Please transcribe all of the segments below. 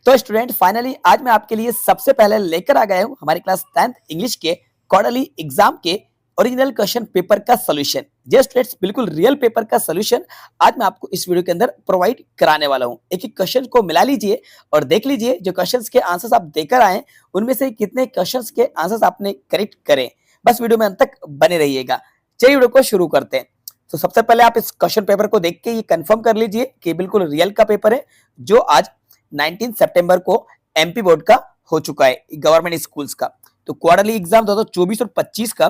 तो student finally आज मैं आपके लिए सबसे पहले लेकर आ गया हूं हमारी क्लास 10th इंग्लिश के क्वार्टरली एग्जाम के ओरिजिनल क्वेश्चन पेपर का सॉल्यूशन। जी स्टूडेंट्स, बिल्कुल रियल पेपर का सॉल्यूशन आज मैं आपको इस वीडियो के अंदर प्रोवाइड कराने वाला हूं। एक एक क्वेश्चन को मिला लीजिए और देख लीजिए जो क्वेश्चंस के आंसर्स आप देकर आए उनमें से कितने क्वेश्चंस के आंसर्स आपने करेक्ट करे। बस वीडियो में अंत तक बने रहिएगा। चलिए वीडियो को शुरू करते हैं। तो सबसे पहले आप इस क्वेश्चन पेपर को देख के ये कंफर्म कर लीजिए कि बिल्कुल रियल का पेपर है जो आज 19 सितंबर को एमपी बोर्ड का हो चुका है, गवर्नमेंट स्कूल्स का। तो क्वार्टरली एग्जाम 2024 और 25 का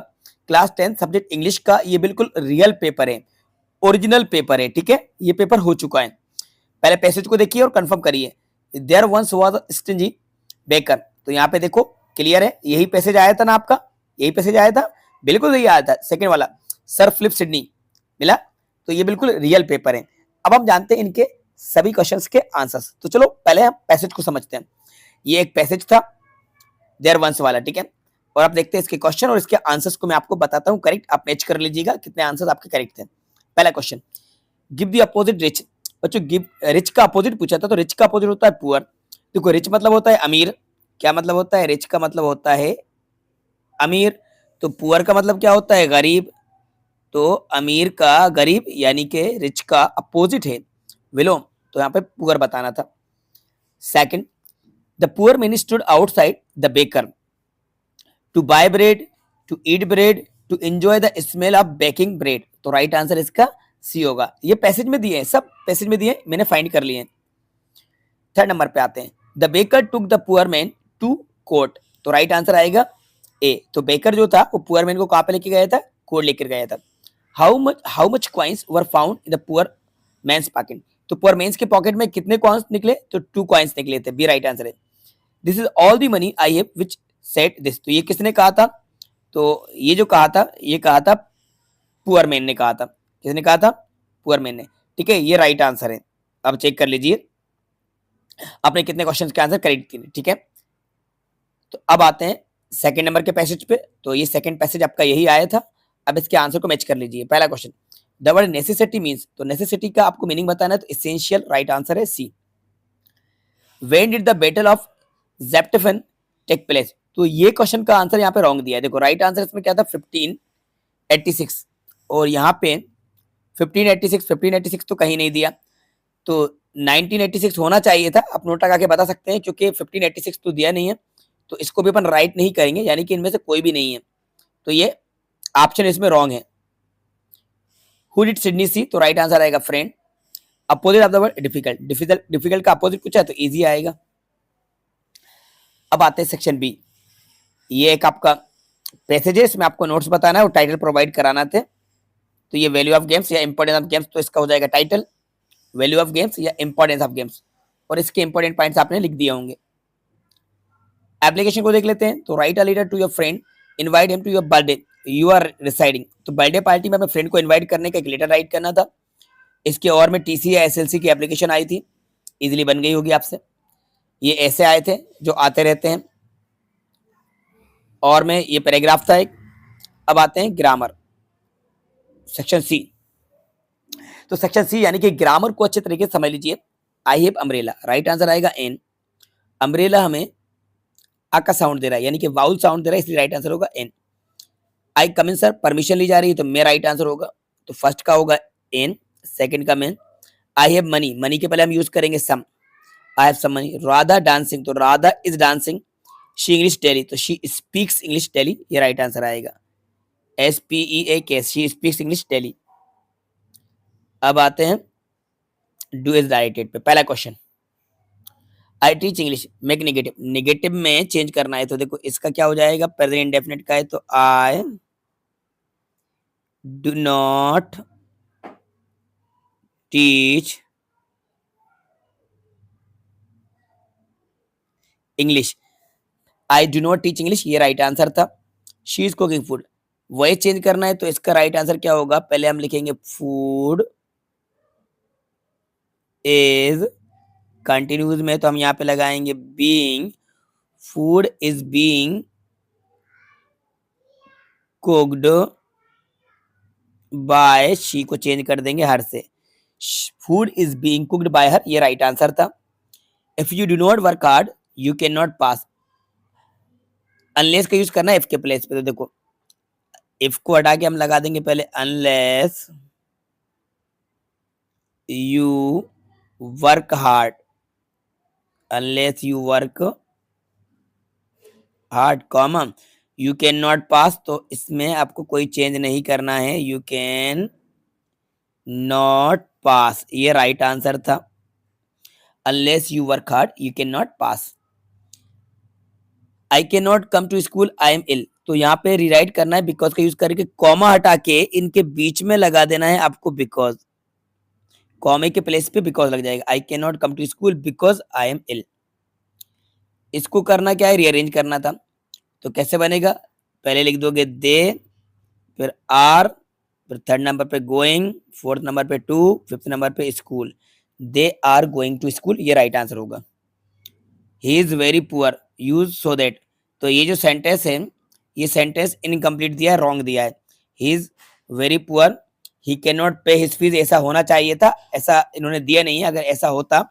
क्लास 10 सब्जेक्ट इंग्लिश का ये बिल्कुल रियल पेपर है, ओरिजिनल पेपर है। ठीक है, ये पेपर हो चुका है। पहले पैसेज को देखिए और कंफर्म करिए। There once was stingy baker. तो यहाँ पे देखो क्लियर है, यही पैसेज आया था ना आपका, यही पैसेज आया था, बिल्कुल यही आया था। सेकेंड वाला सर फिलिप सिडनी मिला, तो ये बिल्कुल रियल पेपर है। अब हम जानते हैं इनके सभी क्वेश्चंस के आंसर्स। तो चलो पहले हम पैसेज को समझते हैं। ये एक पैसेज था देयर वंस वाला, ठीक है। और आप देखते हैं इसके क्वेश्चन और इसके आंसर्स को मैं आपको बताता हूं करेक्ट। आप मैच कर लीजिएगा कितने आंसर्स आपके करेक्ट थे। पहला question, give the opposite rich. बच्चों गिव रिच का अपोजिट पूछा था, तो रिच का अपोजिट होता है पुअर। देखो रिच मतलब होता है अमीर, क्या मतलब होता है, रिच का मतलब होता है अमीर। तो पुअर का मतलब क्या होता है, गरीब। तो अमीर का गरीब यानी कि रिच का अपोजिट है विलोम, तो यहाँ पे पुअर बताना था। Second, the poor man stood outside the baker to buy bread, to eat bread, to enjoy the smell of baking bread. तो राइट आंसर इसका सी होगा। ये पैसेज में दिए हैं, सब पैसेज में दिए हैं, मैंने फाइंड कर लिए हैं। थर्ड नंबर पे आते हैं, the baker took the poor man to court. तो राइट आंसर आएगा ए। तो बेकर जो था वो पुअर मैन को कहां पे लेके गया था, कोर्ट लेकर गया था। How much coins were found in the poor men's pocket. तो पुअर मैंस के पॉकेट में कितने कॉइंस निकले, तो 2 कॉइंस निकले थे। बी राइट आंसर है। This is all the money I have which said this. तो ये किसने कहा था, तो ये जो कहा था, ये कहा था पुअर मैन ने कहा था। किसने कहा था, पुअर मैन ने। ठीक है, ये राइट आंसर है। अब चेक कर लीजिए आपने कितने क्वेश्चन के आंसर करेक्ट किए। ठीक है, तो अब आते हैं सेकंड नंबर के पैसेज पे। तो ये सेकंड पैसेज आपका यही आया था। अब इसके आंसर को मैच कर लीजिए। पहला question, the word necessity means. तो नेसेसिटी का आपको मीनिंग बताना है, तो एसेंशियल राइट आंसर है C. When did the battle of ज़ेप्टिफन टेक प्लेस। तो ये क्वेश्चन का आंसर यहाँ पे रॉन्ग दिया है। देखो राइट आंसर इसमें क्या था, 1586, और यहाँ पे 1586 तो कहीं नहीं दिया, तो 1986 होना चाहिए था। आप नोट लगा के बता सकते हैं, क्योंकि 1586 तो दिया नहीं है, तो इसको भी अपन राइट नहीं करेंगे, यानी कि इनमें से कोई भी नहीं है। तो ये ऑप्शन इसमें रॉन्ग है। हु डिड सिडनी सी। तो राइट आंसर आएगा friend. Opposite of the word difficult. Difficult का अपोजिट पूछा है तो इजी आएगा। अब आते हैं सेक्शन बी। ये एक आपका पैसेज है, इसमें आपको नोट्स बताना है और टाइटल प्रोवाइड कराना थे। तो ये वैल्यू ऑफ गेम्स या इंपॉर्टेंस ऑफ गेम्स, तो इसका हो जाएगा टाइटल वैल्यू ऑफ गेम्स या इंपॉर्टेंस ऑफ गेम्स, और इसके इंपॉर्टेंट पॉइंट्स आपने लिख दिए होंगे। एप्लीकेशन को देख लेते हैं। तो write a letter to your friend, invite him to your birthday, you are residing. तो बर्थडे पार्टी में अपने फ्रेंड को इनवाइट करने का एक लेटर राइट करना था। इसके और में टीसी या एसएलसी की एप्लीकेशन आई थी, इजीली बन गई होगी आपसे। ये ऐसे आए थे जो आते रहते हैं, और में ये पैराग्राफ था एक। अब आते हैं ग्रामर, सेक्शन सी। तो सेक्शन सी यानी कि ग्रामर को अच्छे तरीके से समझ लीजिए। I have umbrella, right answer आएगा एन। अम्ब्रेला हमें आ का साउंड दे रहा है, यानी कि वाउल साउंड दे रहा है, इसलिए राइट आंसर होगा एन। आई कम इन सर, परमिशन ली जा रही है, तो मेरा राइट आंसर होगा। तो फर्स्ट का होगा एन, सेकंड का man. I have money, money के पहले हम यूज करेंगे some. I have some money. Radha dancing, तो Radha is dancing. She English daily, तो शी स्पीक्स इंग्लिश डेली, ये राइट आंसर आएगा। SPEAK, she speaks English daily. अब आते हैं डू इज डायरेक्टेड पे। पहला question, I teach English make negative. Negative में चेंज करना है, तो देखो इसका क्या हो जाएगा, प्रेजेंट इंडेफिनिट का है, तो I do not teach English. I do not teach English, ये राइट आंसर था। शी इज कुकिंग फूड, वही चेंज करना है, तो इसका राइट आंसर क्या होगा, पहले हम लिखेंगे फूड इज, कंटिन्यूज में तो हम यहाँ पे लगाएंगे being, food is being cooked bye, she को चेंज कर देंगे हर से, food is being cooked bye हर, ये राइट आंसर था। If you do not work hard you can not pass. Unless का यूज करना है इफ के प्लेस पे। तो देखो इफ को हटा के हम लगा देंगे पहले unless you work hard, unless you work hard comma you can not पास। तो इसमें आपको कोई चेंज नहीं करना है, यू कैन नॉट पास, ये राइट आंसर था। Unless you work hard you can not pass. I can not come to school I am ill. तो यहाँ पे रिराइट करना है बिकॉज का यूज करके कॉमा हटा के इनके बीच में लगा देना है आपको बिकॉज, कॉमे के प्लेस पे बिकॉज लग जाएगा। I can not come to school because I am ill. इसको करना क्या है, रीअरेंज करना था। तो कैसे बनेगा, पहले लिख दोगे दे, फिर आर, फिर थर्ड नंबर पे गोइंग, फोर्थ नंबर पे टू, फिफ्थ नंबर पे school. They are going to school, ये राइट आंसर होगा। He is very poor use so that. तो ये जो सेंटेंस है ये सेंटेंस इनकम्प्लीट दिया है, रॉन्ग दिया है। ही is very poor he can not पे हिज फीस, ऐसा होना चाहिए था, ऐसा इन्होंने दिया नहीं है। अगर ऐसा होता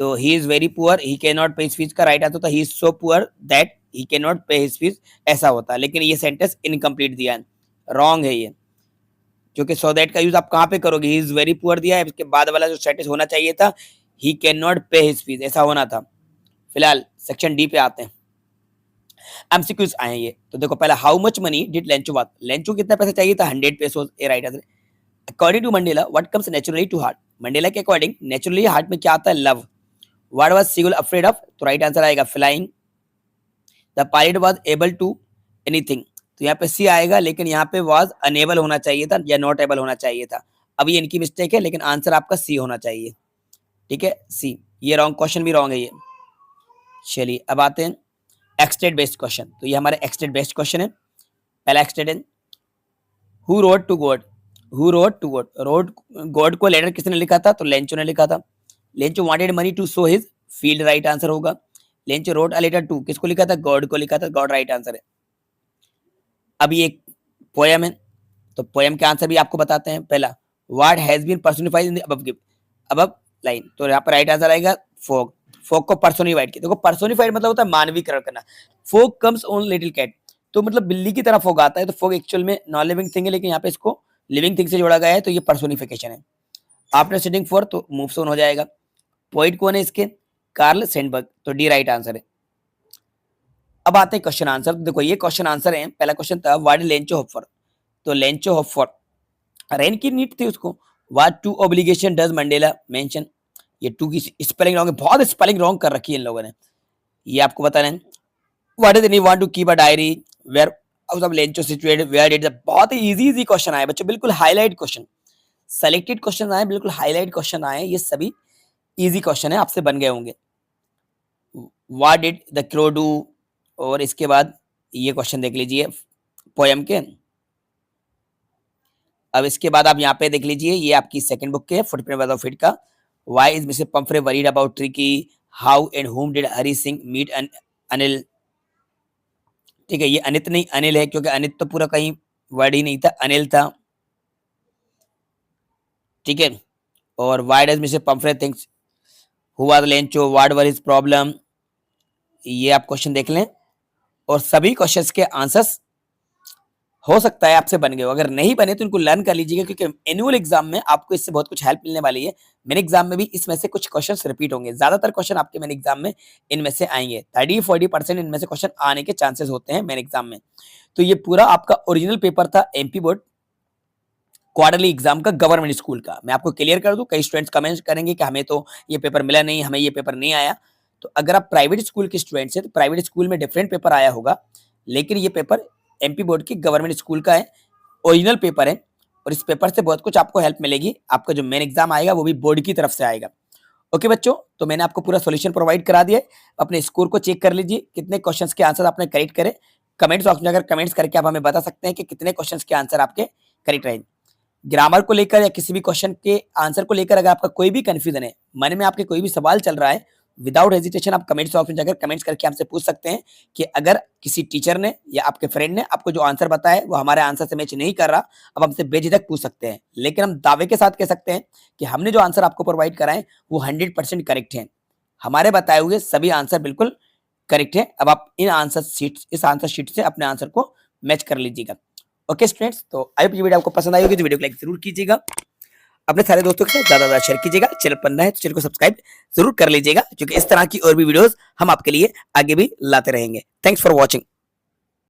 तो ही is very poor he can not पे हिज फीस का राइट आंसर होता he is so poor that he can not पे हिज फीस, ऐसा होता। लेकिन ये सेंटेंस इनकम्प्लीट दिया है, रॉन्ग है ये। क्योंकि सो दैट का यूज आप कहाँ पे करोगे, ही इज वेरी पुअर दिया है, इसके बाद वाला जो सेंटेंस होना चाहिए था ही कैन नॉट पे हिज फीस, ऐसा होना था। फिलहाल सेक्शन डी पे आते हैं, एमसीक्यूज आए ये। तो देखो पहला, how much money did Lencho want, Lencho कितना पैसा चाहिए था, 100 पेसोस, ये right answer. According to Mandela what comes naturally to heart, Mandela के अकॉर्डिंग नेचुरली हार्ट में क्या आता है, love. What was seagull afraid of, तो राइट आंसर आएगा flying. The pilot was able to anything, तो यहाँ पे सी आएगा, लेकिन यहाँ पे वाज अनेबल होना चाहिए था या नॉट एबल होना चाहिए था। अब ये इनकी मिस्टेक है, लेकिन आंसर आपका सी होना चाहिए। ठीक है, सी, ये रॉन्ग, क्वेश्चन भी रॉन्ग है ये। चलिए अब आते हैं एक्सटेंड बेस्ड क्वेश्चन। तो ये हमारे एक्सटेंड बेस्ड क्वेश्चन है। पहला extend, who wrote to God, who wrote to God, wrote God को लेटर किसने लिखा था, तो लेंचो ने लिखा था। Lencho wanted money to show his field, right answer होगा। Lencho wrote a letter to, किसको लिखा था, गॉड को लिखा था, गॉड राइट आंसर है। अब ये एक पोयम है, तो पोयम के आंसर भी आपको बताते हैं। पहला, what has been personified in the above give, above line, तो यहाँ पर राइट आंसर आएगा फॉग। फॉग को पर्सोनिफाइड किया, देखो पर्सोनिफाइड मतलब होता है मानवीकरण करना। Fog comes on little cat, तो मतलब बिल्ली की तरह फॉग आता है। तो फॉग एक्चुअल में नॉन लिविंग थिंग है, लेकिन यहाँ पे इसको लिविंग थिंग से जोड़ा गया है, तो ये पर्सोनिफिकेशन है। आफ्टर सिटिंग फॉर, तो मूव्स ऑन हो जाएगा। पोइट कौन है इसके, कार्ल सेंडबर्ग, तो डी राइट आंसर है। अब आते हैं क्वेश्चन आंसर। तो देखो ये क्वेश्चन आंसर है। पहला क्वेश्चन था व्हाट इज लेंचो हॉफर, तो लेंचो हॉफर रेन की नीड थी उसको। What two obligation does Mandela mention, ये टू की स्पेलिंग रॉन्ग है, बहुत स्पेलिंग रॉन्ग कर रखी है इन लोगों ने, ये आपको बताना है। What is Anne want to keep a diary, where house of Lencho situated, where did the, बहुत ही इजी क्वेश्चन आए बच्चों, बिल्कुल हाईलाइट क्वेश्चन, सेलेक्टेड क्वेश्चन आए, बिल्कुल हाईलाइट क्वेश्चन आए, ये सभी इजी क्वेश्चन है, आपसे बन गए होंगे। What did the crow do, और इसके बाद ये क्वेश्चन देख लीजिए पोयम के। अब इसके बाद आप यहाँ पे देख लीजिए, ये आपकी सेकंड बुक के फुटप्रिंट ऑफ इट का, why is Mr Pumphrey worried about Tricki, how and whom did Hari Singh meet Anil. ठीक है, ये अनित नहीं अनिल है, क्योंकि अनित तो पूरा कहीं वर्ड ही नहीं था, अनिल था। ठीक है, और why does mister Pomfrey thinks who was Lencho, what were his problem, ये आप क्वेश्चन देख लें। और सभी क्वेश्चंस के आंसर्स हो सकता है आपसे बन गए हो, अगर नहीं बने तो इनको लर्न कर लीजिएगा, क्योंकि एनुअल एग्जाम में आपको इससे बहुत कुछ हेल्प मिलने वाली है। मेन एग्जाम में भी इसमें से कुछ क्वेश्चंस रिपीट होंगे, ज्यादातर क्वेश्चन आपके मेन एग्जाम में इनमें से आएंगे, 30-40% इनमें से क्वेश्चन आने के चांसेस होते हैं मेन एग्जाम में। तो ये पूरा आपका ओरिजिनल पेपर था एमपी बोर्ड क्वार्टरली एग्जाम का गवर्नमेंट स्कूल का। मैं आपको क्लियर कर दूं, कई स्टूडेंट्स कमेंट करेंगे कि हमें तो ये पेपर मिला नहीं, हमें ये पेपर नहीं आया। तो अगर आप प्राइवेट स्कूल के स्टूडेंट्स हैं तो प्राइवेट स्कूल में डिफरेंट पेपर आया होगा, लेकिन ये पेपर एमपी बोर्ड की गवर्नमेंट स्कूल का है, ओरिजिनल पेपर है, और इस पेपर से बहुत कुछ आपको हेल्प मिलेगी। आपका जो मेन एग्जाम आएगा वो भी बोर्ड की तरफ से आएगा। ओके बच्चों, तो मैंने आपको पूरा सॉल्यूशन प्रोवाइड करा दिया है। अपने स्कोर को चेक कर लीजिए, कितने क्वेश्चंस के आंसर आपने करेक्ट करे। कमेंट्स बॉक्स में अगर कमेंट्स करके आप हमें बता सकते हैं कि कितने क्वेश्चंस के आंसर आपके करेक्ट रहे। ग्रामर को लेकर या किसी भी क्वेश्चन के आंसर को लेकर अगर आपका कोई भी कंफ्यूजन है, मन में आपके कोई भी सवाल चल रहा है, विदाउट हेजिटेशन आप कमेंट्स बॉक्स में जाकर कमेंट्स करके हमसे पूछ सकते हैं कि अगर किसी टीचर ने या आपके फ्रेंड ने आपको जो आंसर बताया है वो हमारे आंसर से मैच नहीं कर रहा, अब हमसे बेझिझक पूछ सकते हैं। लेकिन हम दावे के साथ कह सकते हैं कि हमने जो आंसर आपको प्रोवाइड कराए वो 100% करेक्ट है, हमारे बताए हुए सभी आंसर बिल्कुल करेक्ट है। अब आप इस आंसर शीट से अपने आंसर को मैच कर लीजिएगा। ओके स्टूडेंट्स, तो आई होप ये वीडियो आपको पसंद आई होगी, तो वीडियो को लाइक जरूर कीजिएगा, अपने सारे दोस्तों के साथ ज्यादा शेयर कीजिएगा। चैनल पर नया है तो चैनल को सब्सक्राइब जरूर कर लीजिएगा, क्योंकि इस तरह की और भी वीडियोस हम आपके लिए आगे भी लाते रहेंगे। Thanks for watching.